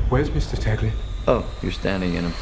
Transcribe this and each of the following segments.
Where's Mr. Tagley? Oh, you're standing in him.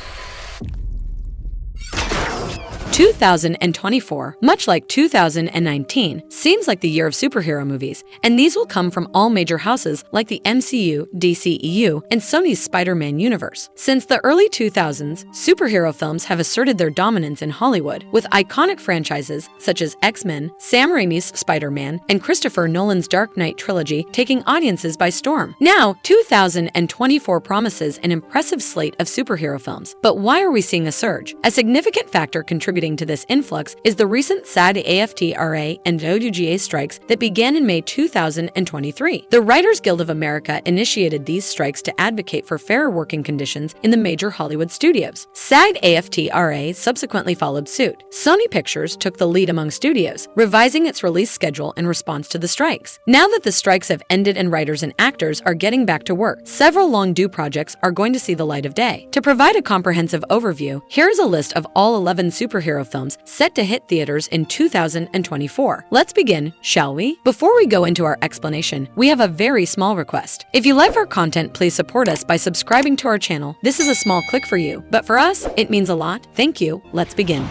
2024, much like 2019, seems like the year of superhero movies, and these will come from all major houses like the MCU, DCEU, and Sony's Spider-Man universe. Since the early 2000s, superhero films have asserted their dominance in Hollywood, with iconic franchises such as X-Men, Sam Raimi's Spider-Man, and Christopher Nolan's Dark Knight trilogy taking audiences by storm. Now, 2024 promises an impressive slate of superhero films. But why are we seeing a surge? A significant factor contributing to this influx is the recent SAG-AFTRA and WGA strikes that began in May 2023. The Writers Guild of America initiated these strikes to advocate for fairer working conditions in the major Hollywood studios. SAG-AFTRA subsequently followed suit. Sony Pictures took the lead among studios, revising its release schedule in response to the strikes. Now that the strikes have ended and writers and actors are getting back to work, several long-due projects are going to see the light of day. To provide a comprehensive overview, here's a list of all 11 superhero films set to hit theaters in 2024. Let's begin, shall we? Before we go into our explanation, we have a very small request. If you like our content, please support us by subscribing to our channel. This is a small click for you, but for us, it means a lot. Thank you. Let's begin.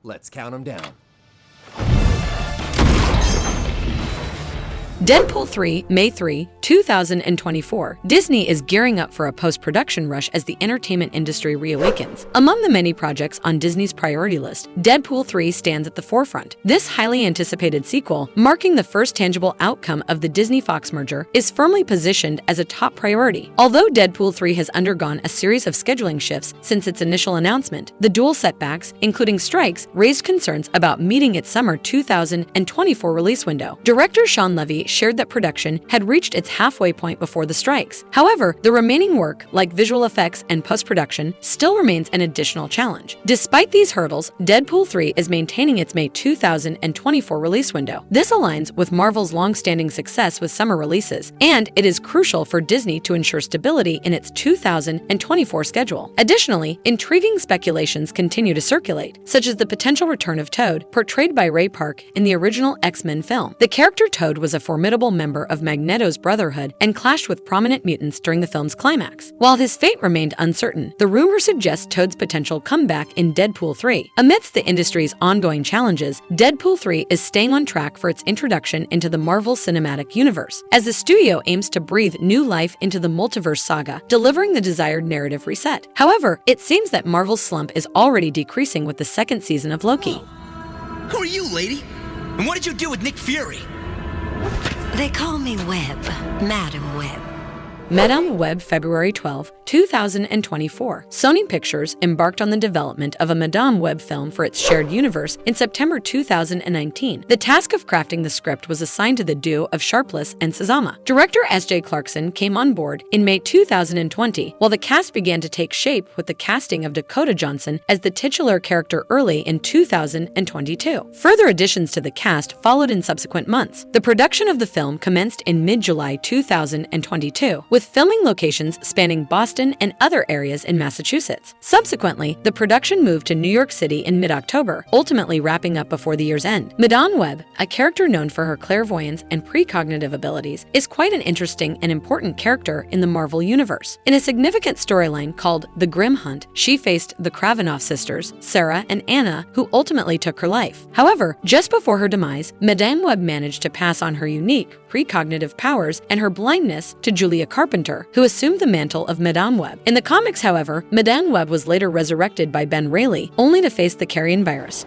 Let's count them down. Deadpool 3, May 3, 2024. Disney is gearing up for a post-production rush as the entertainment industry reawakens. Among the many projects on Disney's priority list, Deadpool 3 stands at the forefront. This highly anticipated sequel, marking the first tangible outcome of the Disney-Fox merger, is firmly positioned as a top priority. Although Deadpool 3 has undergone a series of scheduling shifts since its initial announcement, the dual setbacks, including strikes, raised concerns about meeting its summer 2024 release window. Director Sean Levy shared that production had reached its halfway point before the strikes. However, the remaining work, like visual effects and post-production, still remains an additional challenge. Despite these hurdles, Deadpool 3 is maintaining its May 2024 release window. This aligns with Marvel's long-standing success with summer releases, and it is crucial for Disney to ensure stability in its 2024 schedule. Additionally, intriguing speculations continue to circulate, such as the potential return of Toad, portrayed by Ray Park in the original X-Men film. The character Toad was a formidable member of Magneto's Brotherhood and clashed with prominent mutants during the film's climax. While his fate remained uncertain, the rumor suggests Toad's potential comeback in Deadpool 3. Amidst the industry's ongoing challenges, Deadpool 3 is staying on track for its introduction into the Marvel Cinematic Universe, as the studio aims to breathe new life into the multiverse saga, delivering the desired narrative reset. However, it seems that Marvel's slump is already decreasing with the second season of Loki. Who are you, lady? And what did you do with Nick Fury? They call me Webb, Madam Webb. Madame Web, February 12, 2024. Sony Pictures embarked on the development of a Madame Web film for its shared universe in September 2019. The task of crafting the script was assigned to the duo of Sharpless and Sazama. Director S.J. Clarkson came on board in May 2020, while the cast began to take shape with the casting of Dakota Johnson as the titular character early in 2022. Further additions to the cast followed in subsequent months. The production of the film commenced in mid-July 2022, with filming locations spanning Boston and other areas in Massachusetts. Subsequently, the production moved to New York City in mid-October, ultimately wrapping up before the year's end. Madame Web, a character known for her clairvoyance and precognitive abilities, is quite an interesting and important character in the Marvel Universe. In a significant storyline called The Grim Hunt, she faced the Kravinoff sisters, Sarah and Anna, who ultimately took her life. However, just before her demise, Madame Web managed to pass on her unique precognitive powers and her blindness to Julia Carpenter, who assumed the mantle of Madame Web. In the comics, however, Madame Web was later resurrected by Ben Reilly, only to face the carrion virus.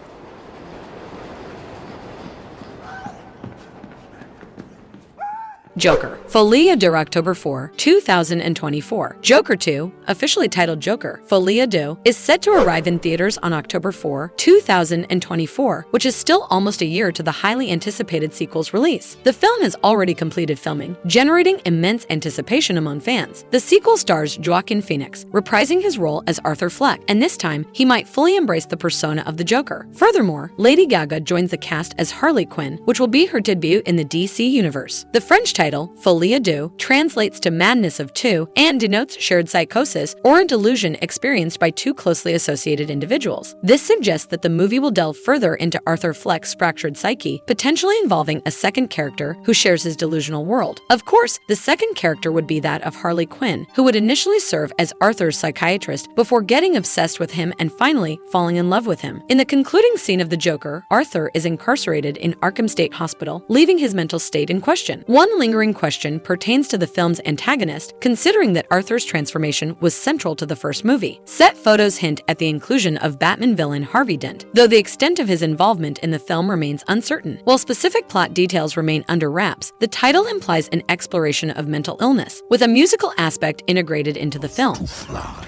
Joker. Folia de October 4, 2024. Joker 2, officially titled Joker, Folia de, is set to arrive in theaters on October 4, 2024, which is still almost a year to the highly anticipated sequel's release. The film has already completed filming, generating immense anticipation among fans. The sequel stars Joaquin Phoenix, reprising his role as Arthur Fleck, and this time, he might fully embrace the persona of the Joker. Furthermore, Lady Gaga joins the cast as Harley Quinn, which will be her debut in the DC universe. The French title title, Folie à deux, translates to madness of two and denotes shared psychosis or a delusion experienced by two closely associated individuals. This suggests that the movie will delve further into Arthur Fleck's fractured psyche, potentially involving a second character who shares his delusional world. Of course, the second character would be that of Harley Quinn, who would initially serve as Arthur's psychiatrist before getting obsessed with him and finally falling in love with him. In the concluding scene of The Joker, Arthur is incarcerated in Arkham State Hospital, leaving his mental state in question. One lingering question pertains to the film's antagonist, considering that Arthur's transformation was central to the first movie. Set photos hint at the inclusion of Batman villain Harvey Dent, though the extent of his involvement in the film remains uncertain. While specific plot details remain under wraps, the title implies an exploration of mental illness, with a musical aspect integrated into the film. Fly.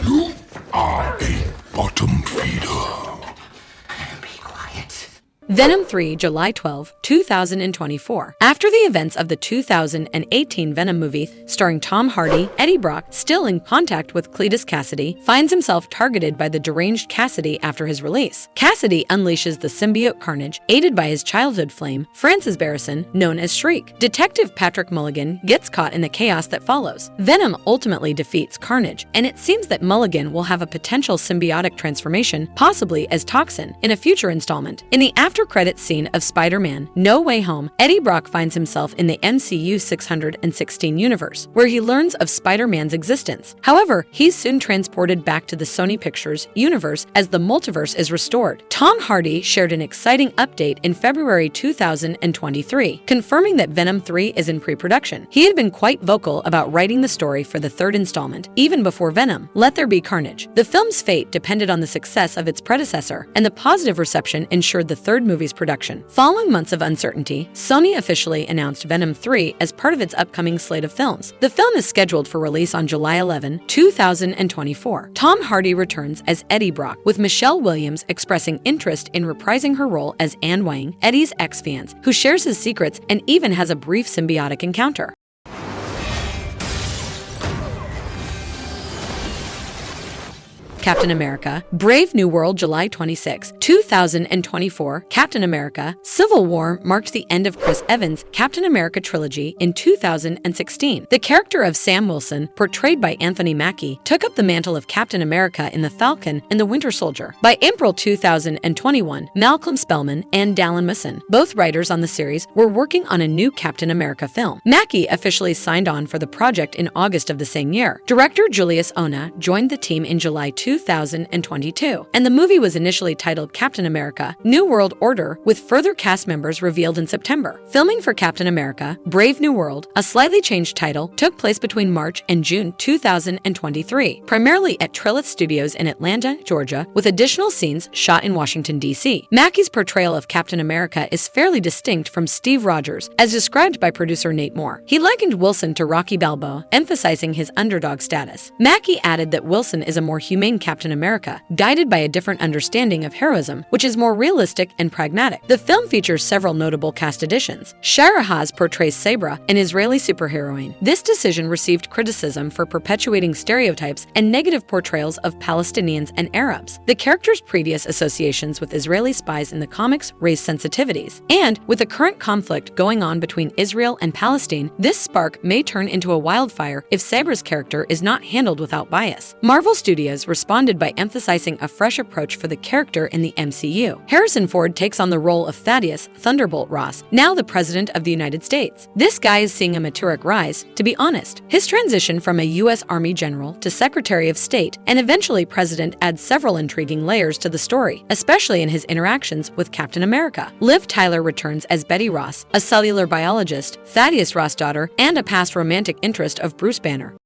You are a bottom feeder. Be quiet. Venom 3, July 12, 2024. After the events of the 2018 Venom movie starring Tom Hardy, Eddie Brock, still in contact with Cletus Cassidy, finds himself targeted by the deranged Cassidy after his release. Cassidy unleashes the symbiote Carnage, aided by his childhood flame, Francis Barrison, known as Shriek. Detective Patrick Mulligan gets caught in the chaos that follows. Venom ultimately defeats Carnage, and it seems that Mulligan will have a potential symbiotic transformation, possibly as Toxin, in a future installment. In the after-credits scene of Spider-Man No Way Home, Eddie Brock finds himself in the MCU 616 universe, where he learns of Spider-Man's existence. However, he's soon transported back to the Sony Pictures universe as the multiverse is restored. Tom Hardy shared an exciting update in February 2023, confirming that Venom 3 is in pre-production. He had been quite vocal about writing the story for the third installment, even before Venom, Let There Be Carnage. The film's fate depended on the success of its predecessor, and the positive reception ensured the third movie's production. Following months of uncertainty, Sony officially announced Venom 3 as part of its upcoming slate of films. The film is scheduled for release on July 11, 2024. Tom Hardy returns as Eddie Brock, with Michelle Williams expressing interest in reprising her role as Anne Wang, Eddie's ex-fiance, who shares his secrets and even has a brief symbiotic encounter. Captain America, Brave New World, July 26, 2024. Captain America, Civil War marked the end of Chris Evans' Captain America trilogy in 2016. The character of Sam Wilson, portrayed by Anthony Mackie, took up the mantle of Captain America in The Falcon and the Winter Soldier. By April 2021, Malcolm Spellman and Dallin Musson, both writers on the series, were working on a new Captain America film. Mackie officially signed on for the project in August of the same year. Director Julius Onah joined the team in July 2022, and the movie was initially titled Captain America: New World Order, with further cast members revealed in September. Filming for Captain America: Brave New World, a slightly changed title, took place between March and June 2023, primarily at Trilith Studios in Atlanta, Georgia, with additional scenes shot in Washington, D.C. Mackie's portrayal of Captain America is fairly distinct from Steve Rogers, as described by producer Nate Moore. He likened Wilson to Rocky Balboa, emphasizing his underdog status. Mackie added that Wilson is a more humane Captain America, guided by a different understanding of heroism, which is more realistic and pragmatic. The film features several notable cast additions. Shara Haas portrays Sabra, an Israeli superheroine. This decision received criticism for perpetuating stereotypes and negative portrayals of Palestinians and Arabs. The character's previous associations with Israeli spies in the comics raised sensitivities, and with the current conflict going on between Israel and Palestine, this spark may turn into a wildfire if Sabra's character is not handled without bias. Marvel Studios responded by emphasizing a fresh approach for the character in the MCU. Harrison Ford takes on the role of Thaddeus Thunderbolt Ross, now the President of the United States. This guy is seeing a meteoric rise, to be honest. His transition from a U.S. Army general to Secretary of State and eventually President adds several intriguing layers to the story, especially in his interactions with Captain America. Liv Tyler returns as Betty Ross, a cellular biologist, Thaddeus Ross' daughter, and a past romantic interest of Bruce Banner.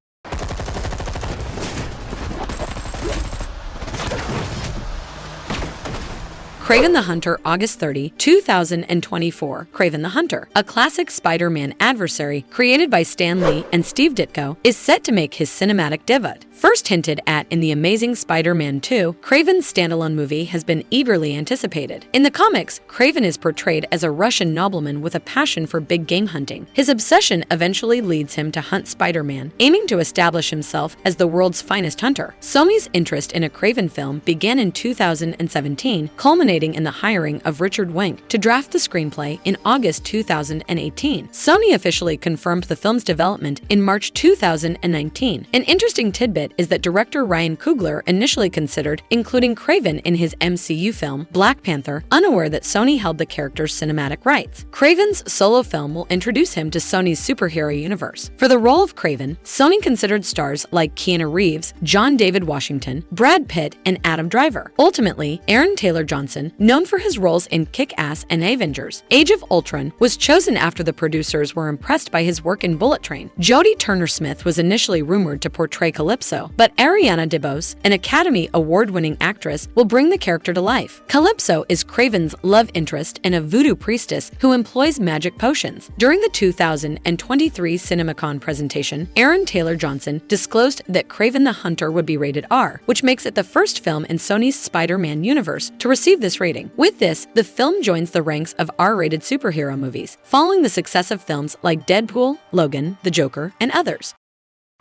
Kraven the Hunter, August 30, 2024. Kraven the Hunter, a classic Spider-Man adversary created by Stan Lee and Steve Ditko, is set to make his cinematic debut. First hinted at in The Amazing Spider-Man 2, Kraven's standalone movie has been eagerly anticipated. In the comics, Kraven is portrayed as a Russian nobleman with a passion for big game hunting. His obsession eventually leads him to hunt Spider-Man, aiming to establish himself as the world's finest hunter. Sony's interest in a Kraven film began in 2017, culminating culminating in the hiring of Richard Wenk to draft the screenplay in August 2018. Sony officially confirmed the film's development in March 2019. An interesting tidbit is that director Ryan Coogler initially considered including Kraven in his MCU film Black Panther, unaware that Sony held the character's cinematic rights. Kraven's solo film will introduce him to Sony's superhero universe. For the role of Kraven, Sony considered stars like Keanu Reeves, John David Washington, Brad Pitt, and Adam Driver. Ultimately, Aaron Taylor Johnson, known for his roles in Kick-Ass and Avengers: Age of Ultron, was chosen after the producers were impressed by his work in Bullet Train. Jodie Turner-Smith was initially rumored to portray Calypso, but Ariana DeBose, an Academy Award-winning actress, will bring the character to life. Calypso is Kraven's love interest and a voodoo priestess who employs magic potions. During the 2023 CinemaCon presentation, Aaron Taylor Johnson disclosed that Kraven the Hunter would be rated R, which makes it the first film in Sony's Spider-Man universe to receive this rating. With this, the film joins the ranks of R-rated superhero movies, following the success of films like Deadpool, Logan, The Joker, and others.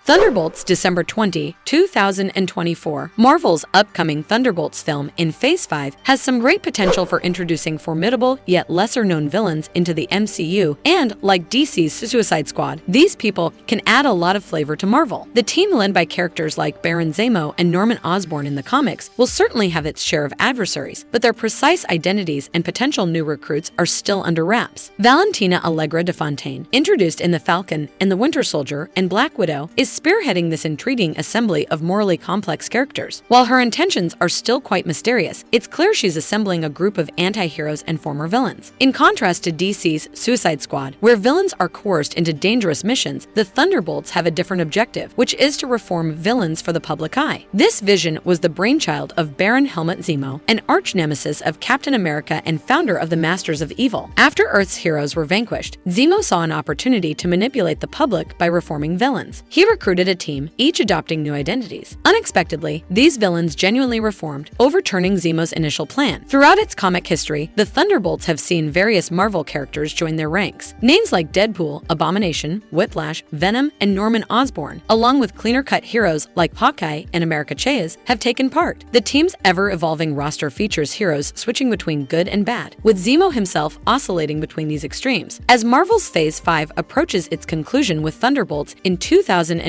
Thunderbolts, December 20, 2024. Marvel's upcoming Thunderbolts film in Phase 5 has some great potential for introducing formidable yet lesser-known villains into the MCU, and like DC's Suicide Squad, these people can add a lot of flavor to Marvel. The team, led by characters like Baron Zemo and Norman Osborn in the comics, will certainly have its share of adversaries, but their precise identities and potential new recruits are still under wraps. Valentina Allegra de Fontaine, introduced in The Falcon and the Winter Soldier and Black Widow, is spearheading this intriguing assembly of morally complex characters. While her intentions are still quite mysterious, it's clear she's assembling a group of anti-heroes and former villains. In contrast to DC's Suicide Squad, where villains are coerced into dangerous missions, the Thunderbolts have a different objective, which is to reform villains for the public eye. This vision was the brainchild of Baron Helmut Zemo, an arch-nemesis of Captain America and founder of the Masters of Evil. After Earth's heroes were vanquished, Zemo saw an opportunity to manipulate the public by reforming villains. He recruited a team, each adopting new identities. Unexpectedly, these villains genuinely reformed, overturning Zemo's initial plan. Throughout its comic history, the Thunderbolts have seen various Marvel characters join their ranks. Names like Deadpool, Abomination, Whiplash, Venom, and Norman Osborn, along with cleaner-cut heroes like Hawkeye and America Chavez, have taken part. The team's ever-evolving roster features heroes switching between good and bad, with Zemo himself oscillating between these extremes. As Marvel's Phase 5 approaches its conclusion with Thunderbolts in 2024,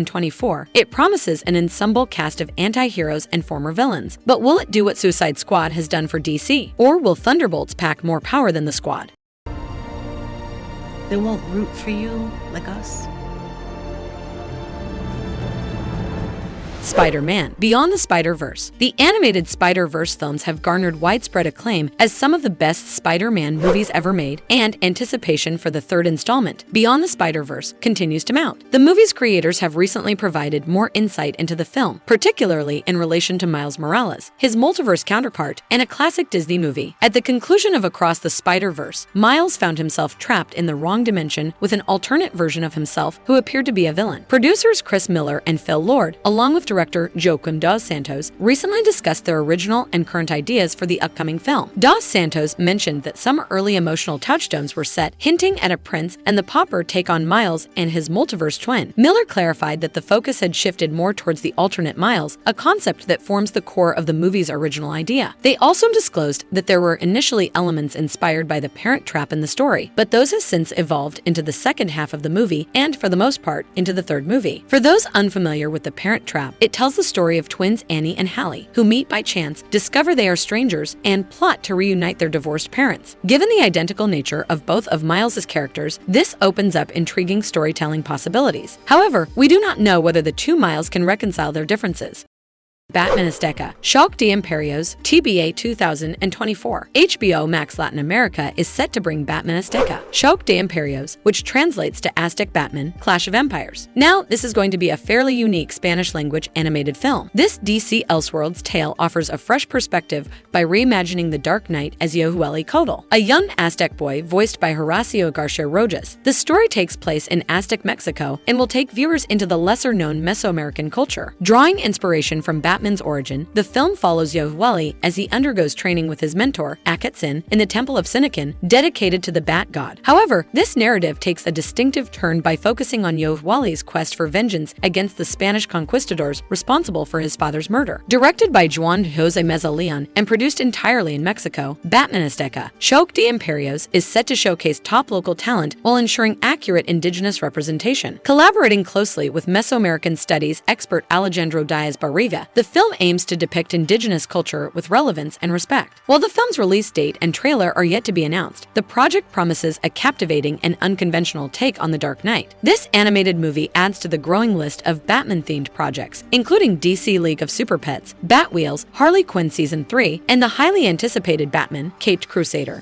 it promises an ensemble cast of anti-heroes and former villains. But will it do what Suicide Squad has done for DC? Or will Thunderbolts pack more power than the Squad? They won't root for you like us. Spider-Man: Beyond the Spider-Verse. The animated Spider-Verse films have garnered widespread acclaim as some of the best Spider-Man movies ever made, and anticipation for the third installment, Beyond the Spider-Verse, continues to mount. The movie's creators have recently provided more insight into the film, particularly in relation to Miles Morales, his multiverse counterpart, and a classic Disney movie. At the conclusion of Across the Spider-Verse, Miles found himself trapped in the wrong dimension with an alternate version of himself who appeared to be a villain. Producers Chris Miller and Phil Lord, along with director Joaquim Dos Santos, recently discussed their original and current ideas for the upcoming film. Dos Santos mentioned that some early emotional touchstones were set, hinting at a prince and the pauper take on Miles and his multiverse twin. Miller clarified that the focus had shifted more towards the alternate Miles, a concept that forms the core of the movie's original idea. They also disclosed that there were initially elements inspired by the Parent Trap in the story, but those have since evolved into the second half of the movie and, for the most part, into the third movie. For those unfamiliar with the Parent Trap, it tells the story of twins Annie and Hallie, who meet by chance, discover they are strangers, and plot to reunite their divorced parents. Given the identical nature of both of Miles's characters, this opens up intriguing storytelling possibilities. However, we do not know whether the two Miles can reconcile their differences. Batman Azteca: Shock de Imperios, TBA 2024. HBO Max Latin America is set to bring Batman Azteca: Shock de Imperios, which translates to Aztec Batman, Clash of Empires. Now, this is going to be a fairly unique Spanish-language animated film. This DC Elseworlds tale offers a fresh perspective by reimagining the Dark Knight as Yohueli a young Aztec boy voiced by Horacio Garcia Rojas. The story takes place in Aztec Mexico and will take viewers into the lesser-known Mesoamerican culture, drawing inspiration from Batman Batman's origin, the film follows Yoav as he undergoes training with his mentor, Akatsin, in the Temple of Sinnokin, dedicated to the Bat God. However, this narrative takes a distinctive turn by focusing on Yoav's quest for vengeance against the Spanish conquistadors responsible for his father's murder. Directed by Juan Jose Meza Leon and produced entirely in Mexico, Batman Azteca, Shock de Imperios is set to showcase top local talent while ensuring accurate indigenous representation. Collaborating closely with Mesoamerican studies expert Alejandro Diaz-Barriga, the film aims to depict indigenous culture with relevance and respect. While the film's release date and trailer are yet to be announced, the project promises a captivating and unconventional take on The Dark Knight. This animated movie adds to the growing list of Batman-themed projects, including DC League of Super Pets, Batwheels, Harley Quinn Season 3, and the highly anticipated Batman, Caped Crusader.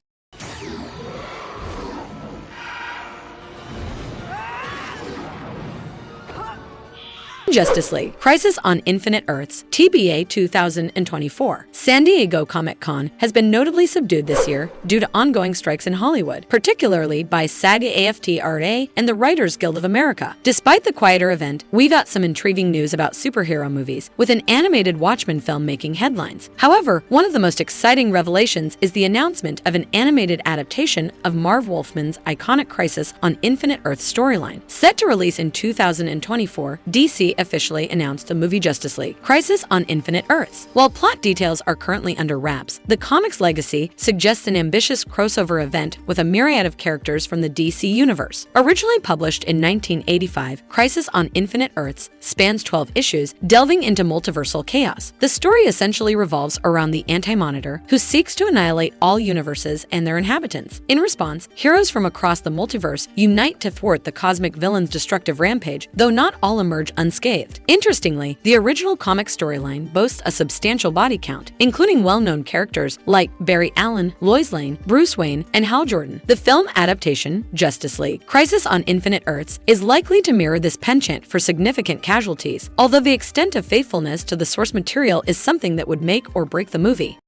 Justice League Crisis on Infinite Earths, TBA 2024. San Diego Comic-Con has been notably subdued this year due to ongoing strikes in Hollywood, particularly by SAG-AFTRA and the Writers Guild of America. Despite the quieter event, we got some intriguing news about superhero movies, with an animated Watchmen film making headlines. However, one of the most exciting revelations is the announcement of an animated adaptation of Marv Wolfman's iconic Crisis on Infinite Earths storyline. Set to release in 2024, DC officially announced the movie Justice League Crisis on Infinite Earths. While plot details are currently under wraps, the comic's legacy suggests an ambitious crossover event with a myriad of characters from the DC universe. Originally published in 1985, Crisis on Infinite Earths spans 12 issues, delving into multiversal chaos. The story essentially revolves around the Anti-Monitor, who seeks to annihilate all universes and their inhabitants. In response, heroes from across the multiverse unite to thwart the cosmic villain's destructive rampage, though not all emerge unscathed. Interestingly, the original comic storyline boasts a substantial body count, including well-known characters like Barry Allen, Lois Lane, Bruce Wayne, and Hal Jordan. The film adaptation, Justice League Crisis on Infinite Earths, is likely to mirror this penchant for significant casualties, although the extent of faithfulness to the source material is something that would make or break the movie.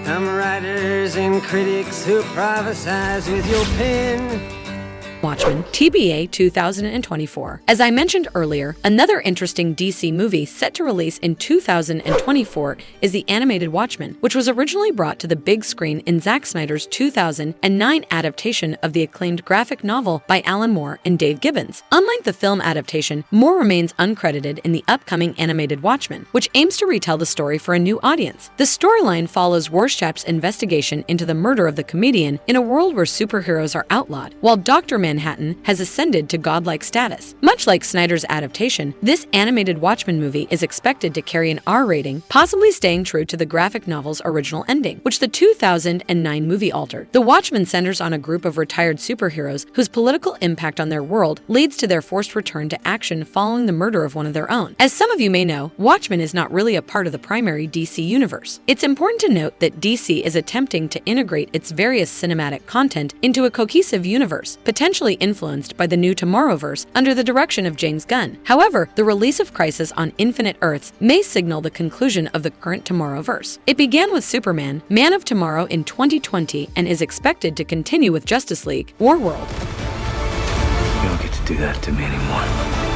Some writers and critics who prophesize with your pen. Watchmen, TBA 2024. As I mentioned earlier, another interesting DC movie set to release in 2024 is the animated Watchmen, which was originally brought to the big screen in Zack Snyder's 2009 adaptation of the acclaimed graphic novel by Alan Moore and Dave Gibbons. Unlike the film adaptation, Moore remains uncredited in the upcoming animated Watchmen, which aims to retell the story for a new audience. The storyline follows Rorschach's investigation into the murder of the comedian in a world where superheroes are outlawed, while Dr. Manhattan has ascended to godlike status. Much like Snyder's adaptation, this animated Watchmen movie is expected to carry an R rating, possibly staying true to the graphic novel's original ending, which the 2009 movie altered. The Watchmen centers on a group of retired superheroes whose political impact on their world leads to their forced return to action following the murder of one of their own. As some of you may know, Watchmen is not really a part of the primary DC universe. It's important to note that DC is attempting to integrate its various cinematic content into a cohesive universe, potentially influenced by the new Tomorrowverse under the direction of James Gunn. However, the release of Crisis on Infinite Earths may signal the conclusion of the current Tomorrowverse. It began with Superman, Man of Tomorrow in 2020 and is expected to continue with Justice League, Warworld. You don't get to do that to me anymore.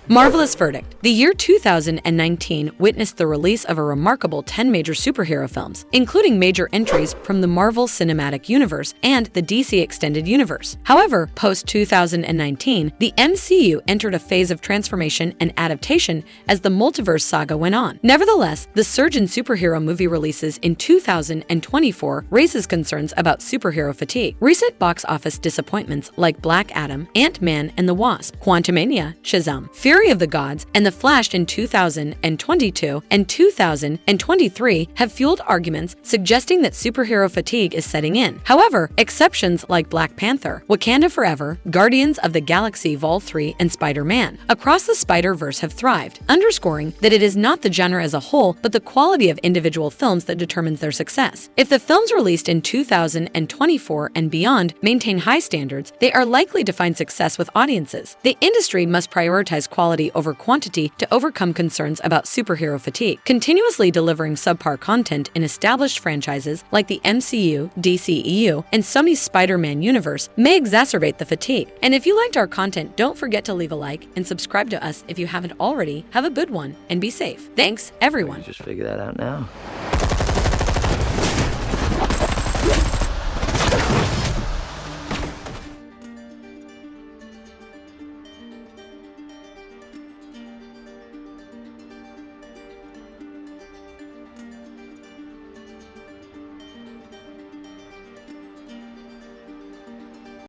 Marvelous Verdict. The year 2019 witnessed the release of a remarkable 10 major superhero films, including major entries from the Marvel Cinematic Universe and the DC Extended Universe. However, post-2019, the MCU entered a phase of transformation and adaptation as the multiverse saga went on. Nevertheless, the surge in superhero movie releases in 2024 raises concerns about superhero fatigue. Recent box office disappointments like Black Adam, Ant-Man and the Wasp, Quantumania, Shazam, Fury of the Gods, and The Flash in 2022 and 2023 have fueled arguments suggesting that superhero fatigue is setting in. However, exceptions like Black Panther, Wakanda Forever, Guardians of the Galaxy Vol. 3, and Spider-Man Across the Spider-Verse have thrived, underscoring that it is not the genre as a whole, but the quality of individual films that determines their success. If the films released in 2024 and beyond maintain high standards, they are likely to find success with audiences. The industry must prioritize quality quality over quantity to overcome concerns about superhero fatigue. Continuously delivering subpar content in established franchises like the MCU, DCEU, and Sony's Spider-Man universe may exacerbate the fatigue. And if you liked our content, don't forget to leave a like and subscribe to us if you haven't already. Have a good one and be safe. Thanks, everyone. You just figure that out now.